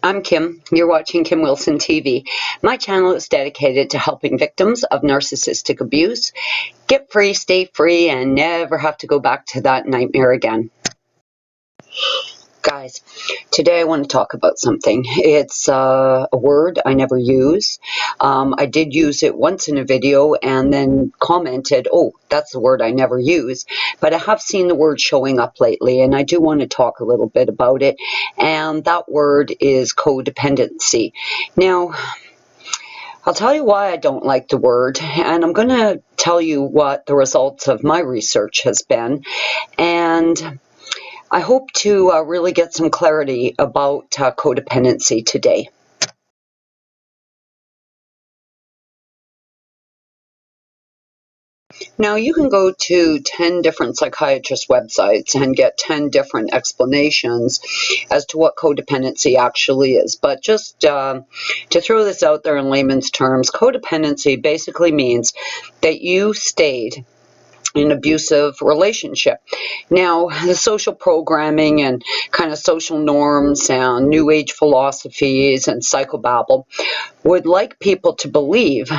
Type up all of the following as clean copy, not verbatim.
I'm Kim. You're watching Kim Wilson TV. My channel is dedicated to helping victims of narcissistic abuse get free, stay free, and never have to go back to that nightmare again. Guys, today I want to talk about something. It's a word I never use. I did use it once in a video and then commented, oh, that's the word I never use. But I have seen the word showing up lately, and I do want to talk a little bit about it. And that word is codependency. Now, I'll tell you why I don't like the word, and I'm going to tell you what the results of my research has been. And I hope to really get some clarity about codependency today. Now, you can go to 10 different psychiatrist websites and get 10 different explanations as to what codependency actually is. But just to throw this out there in layman's terms, codependency basically means that you stayed an abusive relationship. Now, the social programming and kind of social norms and new age philosophies and psychobabble would like people to believe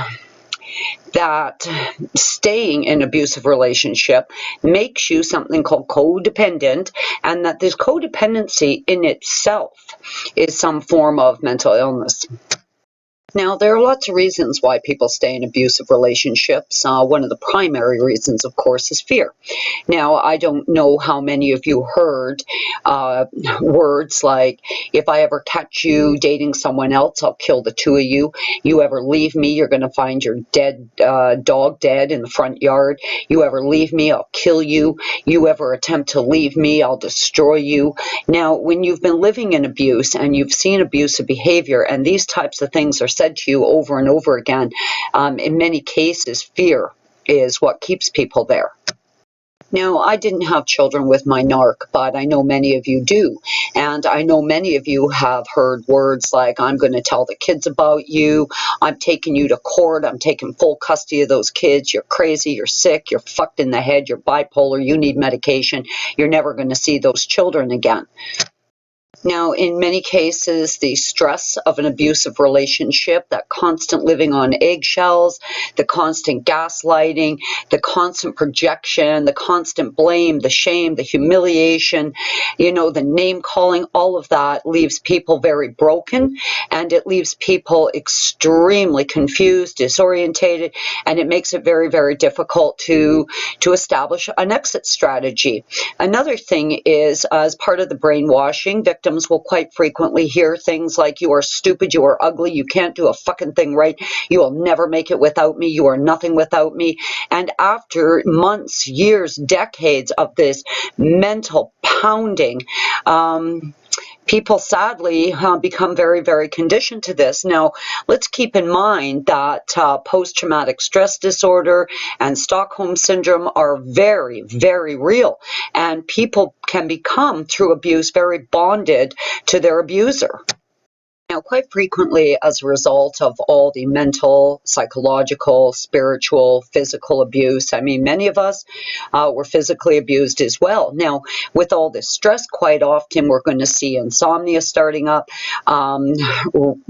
that staying in an abusive relationship makes you something called codependent, and that this codependency in itself is some form of mental illness. Now, there are lots of reasons why people stay in abusive relationships. One of the primary reasons, of course, is fear. Now, I don't know how many of you heard words like, if I ever catch you dating someone else, I'll kill the two of you. You ever leave me, you're going to find your dead dog dead in the front yard. You ever leave me, I'll kill you. You ever attempt to leave me, I'll destroy you. Now, when you've been living in abuse and you've seen abusive behavior, and these types of things are said to you over and over again, in many cases, fear is what keeps people there. Now, I didn't have children with my narc, but I know many of you do. And I know many of you have heard words like, I'm going to tell the kids about you, I'm taking you to court, I'm taking full custody of those kids, you're crazy, you're sick, you're fucked in the head, you're bipolar, you need medication, you're never going to see those children again. Now, in many cases, the stress of an abusive relationship, that constant living on eggshells, the constant gaslighting, the constant projection, the constant blame, the shame, the humiliation, the name calling, all of that leaves people very broken, and it leaves people extremely confused, disorientated, and it makes it very, very difficult to establish an exit strategy. Another thing is, as part of the brainwashing, victims will quite frequently hear things like, you are stupid, you are ugly, you can't do a fucking thing right, you will never make it without me, you are nothing without me. And after months, years, decades of this mental pounding, people sadly become very, very conditioned to this. Now, let's keep in mind that post-traumatic stress disorder and Stockholm Syndrome are very, very real. And people can become, through abuse, very bonded to their abuser. Now, quite frequently, as a result of all the mental, psychological, spiritual, physical abuse, I mean, many of us were physically abused as well. Now, with all this stress, quite often we're going to see insomnia starting up,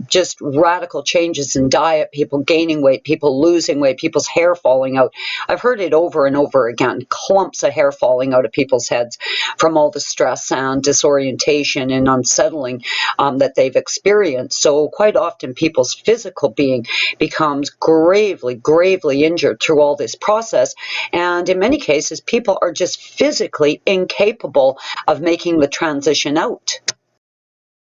just radical changes in diet, people gaining weight, people losing weight, people's hair falling out. I've heard it over and over again, clumps of hair falling out of people's heads from all the stress and disorientation and unsettling that they've experienced. So quite often people's physical being becomes gravely, gravely injured through all this process. And in many cases, people are just physically incapable of making the transition out.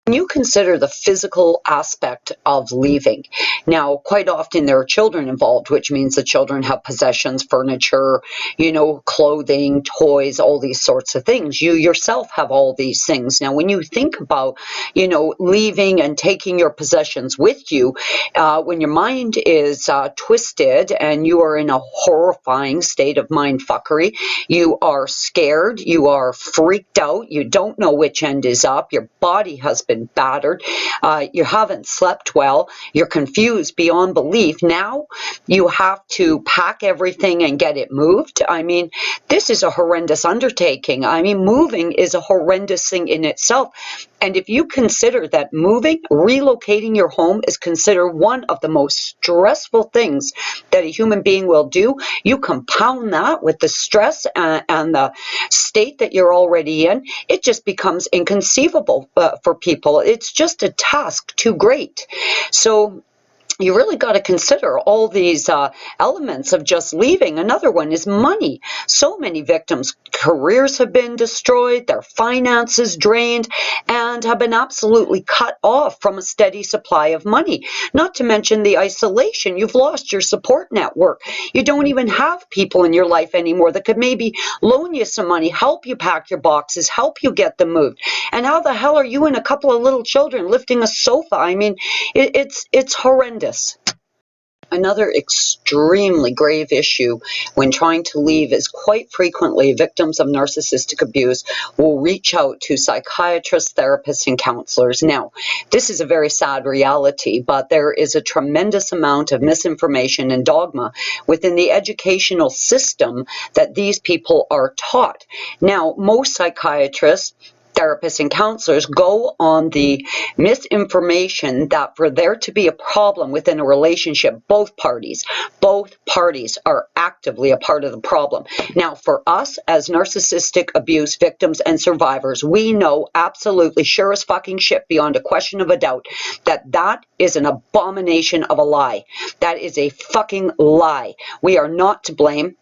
When you consider the physical aspect of leaving, now quite often there are children involved, which means the children have possessions, furniture, clothing, toys, all these sorts of things. You yourself have all these things. Now, when you think about, leaving and taking your possessions with you, when your mind is twisted and you are in a horrifying state of mind fuckery, you are scared, you are freaked out, you don't know which end is up, your body has been been battered, you haven't slept well, you're confused beyond belief. Now you have to pack everything and get it moved. I mean, this is a horrendous undertaking. I mean, moving is a horrendous thing in itself. And if you consider that moving, relocating your home is considered one of the most stressful things that a human being will do, you compound that with the stress and the state that you're already in, it just becomes inconceivable for people. It's just a task too great. So you really got to consider all these elements of just leaving. Another one is money. So many victims' careers have been destroyed, their finances drained, and have been absolutely cut off from a steady supply of money. Not to mention the isolation. You've lost your support network. You don't even have people in your life anymore that could maybe loan you some money, help you pack your boxes, help you get them moved. And how the hell are you and a couple of little children lifting a sofa? I mean, it's horrendous. Another extremely grave issue when trying to leave is quite frequently victims of narcissistic abuse will reach out to psychiatrists, therapists, and counselors. Now, this is a very sad reality, but there is a tremendous amount of misinformation and dogma within the educational system that these people are taught. Now, most psychiatrists, therapists, and counselors go on the misinformation that for there to be a problem within a relationship, both parties are actively a part of the problem. Now, for us as narcissistic abuse victims and survivors, we know absolutely sure as fucking shit beyond a question of a doubt that that is an abomination of a lie. That is a fucking lie. We are not to blame.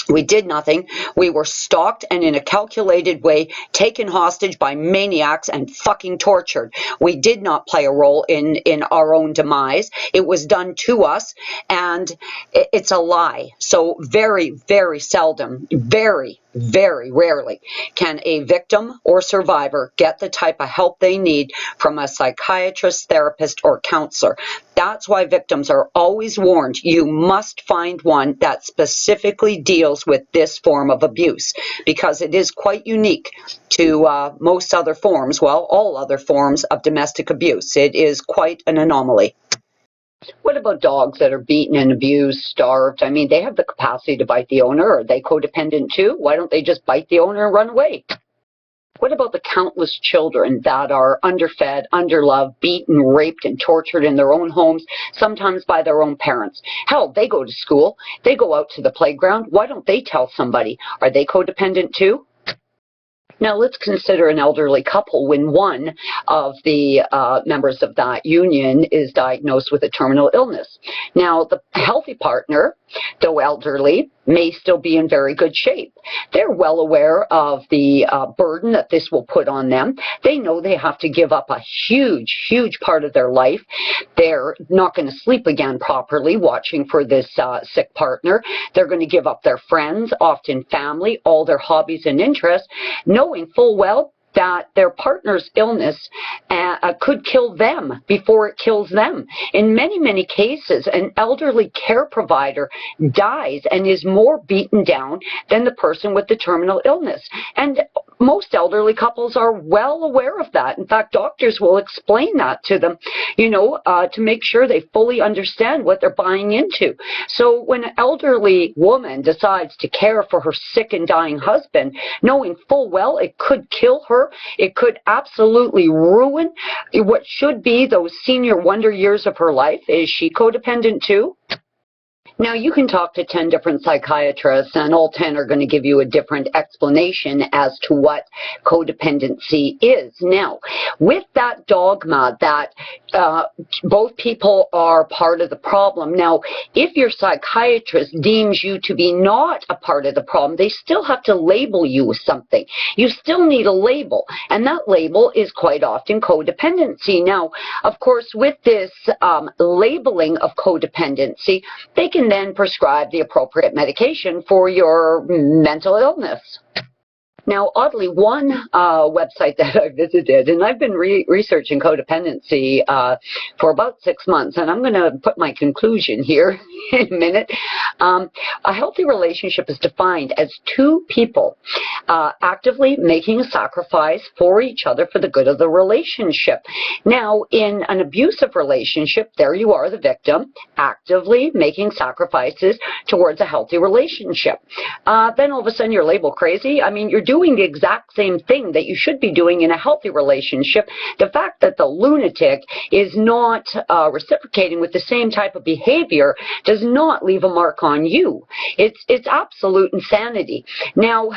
We did nothing. We were stalked and in a calculated way taken hostage by maniacs and fucking tortured. We did not play a role in our own demise. It was done to us, and it's a lie. So very, very seldom, very, very rarely can a victim or survivor get the type of help they need from a psychiatrist, therapist, or counselor. That's why victims are always warned, you must find one that specifically deals with this form of abuse, because it is quite unique to most other forms, well, all other forms of domestic abuse. It is quite an anomaly. What about dogs that are beaten and abused, starved? I mean, they have the capacity to bite the owner. Are they codependent too? Why don't they just bite the owner and run away? What about the countless children that are underfed, underloved, beaten, raped, and tortured in their own homes, sometimes by their own parents? Hell, they go to school. They go out to the playground. Why don't they tell somebody? Are they codependent too? Now, let's consider an elderly couple when one of the members of that union is diagnosed with a terminal illness. Now, the healthy partner, though elderly, may still be in very good shape. They're well aware of the burden that this will put on them. They know they have to give up a huge, huge part of their life. They're not going to sleep again properly watching for this sick partner. They're going to give up their friends, often family, all their hobbies and interests, knowing full well that their partner's illness could kill them before it kills them. In many, many cases, an elderly care provider dies and is more beaten down than the person with the terminal illness. And most elderly couples are well aware of that. In fact, doctors will explain that to them, to make sure they fully understand what they're buying into. So when an elderly woman decides to care for her sick and dying husband, knowing full well it could kill her, it could absolutely ruin what should be those senior wonder years of her life, is she codependent too? Now, you can talk to 10 different psychiatrists, and all 10 are going to give you a different explanation as to what codependency is. Now, with that dogma that both people are part of the problem, now, if your psychiatrist deems you to be not a part of the problem, they still have to label you with something. You still need a label, and that label is quite often codependency. Now, of course, with this labeling of codependency, they can then prescribe the appropriate medication for your mental illness. Now, oddly, one website that I visited, and I've been researching codependency for about 6 months, and I'm going to put my conclusion here in a minute. A healthy relationship is defined as two people actively making a sacrifice for each other for the good of the relationship. Now, in an abusive relationship, there you are, the victim, actively making sacrifices towards a healthy relationship. Then all of a sudden you're labeled crazy. I mean, you're doing the exact same thing that you should be doing in a healthy relationship. The fact that the lunatic is not reciprocating with the same type of behavior does not leave a mark on you. It's absolute insanity. Now,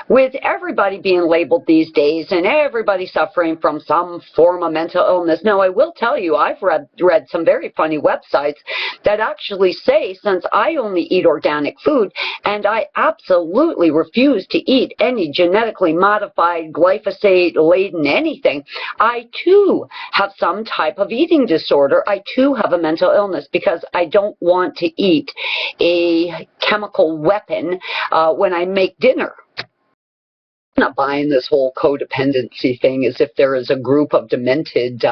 with everybody being labeled these days and everybody suffering from some form of mental illness, now I will tell you, I've read some very funny websites that actually say, since I only eat organic food and I absolutely refuse to eat any genetically modified, glyphosate-laden anything, I too have some type of eating disorder. I too have a mental illness because I don't want to eat a chemical weapon when I make dinner. I'm not buying this whole codependency thing as if there is a group of demented,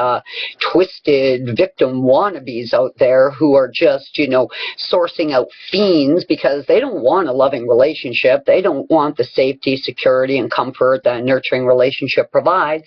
twisted victim wannabes out there who are just, sourcing out fiends because they don't want a loving relationship. They don't want the safety, security, and comfort that a nurturing relationship provides.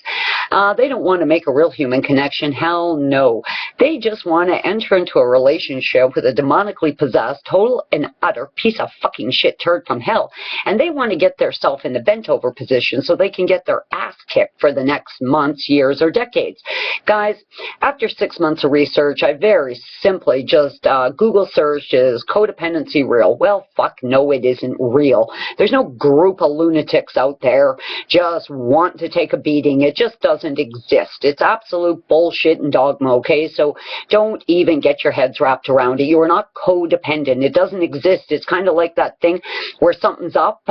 They don't want to make a real human connection. Hell no. They just want to enter into a relationship with a demonically possessed, total and utter piece of fucking shit turd from hell. And they want to get theirself in the bent-over position so they can get their ass kicked for the next months, years, or decades. Guys, after 6 months of research, I very simply just Google searched, is codependency real? Well, fuck no, it isn't real. There's no group of lunatics out there just want to take a beating. It just doesn't exist. It's absolute bullshit and dogma, okay? So don't even get your heads wrapped around it. You are not codependent. It doesn't exist. It's kind of like that thing where something's up,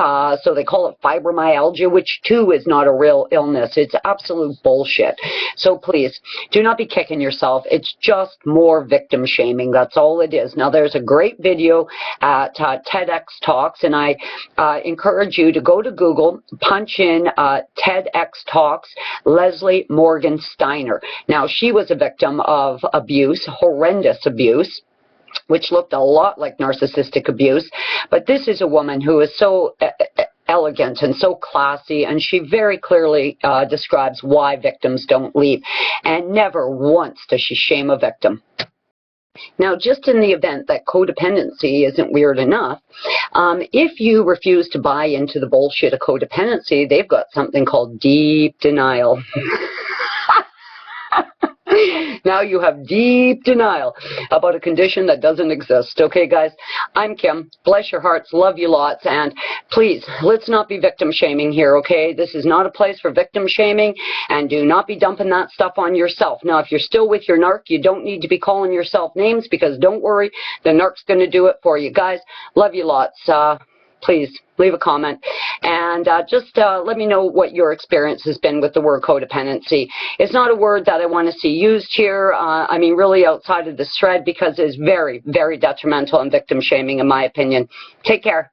so they call it fibromyalgia, which too is not a real illness. It's absolute bullshit. So please, do not be kicking yourself. It's just more victim shaming. That's all it is. Now, there's a great video at TEDx Talks, and I encourage you to go to Google, punch in TEDx Talks, Leslie Morgan Steiner. Now, she was a victim of abuse, horrendous abuse, which looked a lot like narcissistic abuse. But this is a woman who is so elegant and so classy, and she very clearly describes why victims don't leave. And never once does she shame a victim. Now, just in the event that codependency isn't weird enough, if you refuse to buy into the bullshit of codependency, they've got something called deep denial. Now you have deep denial about a condition that doesn't exist. Okay, guys, I'm Kim. Bless your hearts. Love you lots. And please, let's not be victim shaming here, okay? This is not a place for victim shaming, and do not be dumping that stuff on yourself. Now, if you're still with your narc, you don't need to be calling yourself names, because don't worry, the narc's going to do it for you. Guys, love you lots. Please leave a comment and just let me know what your experience has been with the word codependency. It's not a word that I want to see used here, I mean really outside of this thread, because it's very, very detrimental and victim shaming in my opinion. Take care.